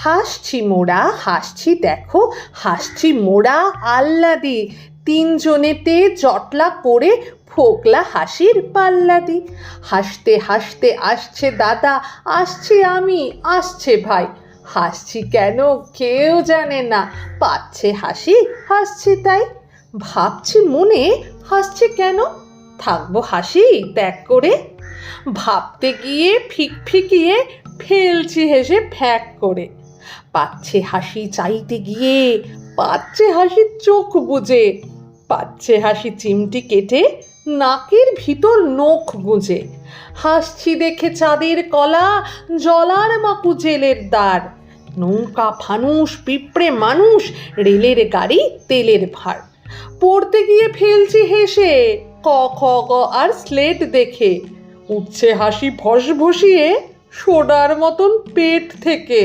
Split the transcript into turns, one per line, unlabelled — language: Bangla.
হাসছি মোরা হাসছি দেখো, হাসছি মোরা আহ্লাদি, তিনজনেতে জটলা করে ফোকলা হাসির পাল্লা দি। হাসতে হাসতে আসছে দাদা, আসছি আমি, আসছে ভাই, হাসছি কেন কেউ জানে না, পাচ্ছে হাসি হাসছি তাই। ভাবছি মনে হাসছি কেন, থাকবো হাসি ত্যাগ করে, ভাবতে গিয়ে ফিকফিকিয়ে ফেলছি হেসে ফ্যাক করে। পাচ্ছে হাসি চাইতে গিয়ে, পাচ্ছে হাসি চোখ বুজে, পাচ্ছে হাসি চিমটি কেটে নাকের ভিতর নখ গুঁজে। হাসছি দেখে চাঁদের কলা, জলার মাকু জেলের দ্বার, নৌকা ফানুস পিঁপড়ে মানুষ, রেলের গাড়ি তেলের ভার। পড়তে গিয়ে ফেলছি হেসে ক খ গ আর স্লেট দেখে, উঠছে হাসি ফস ভসিয়ে সোডার মতন পেট থেকে।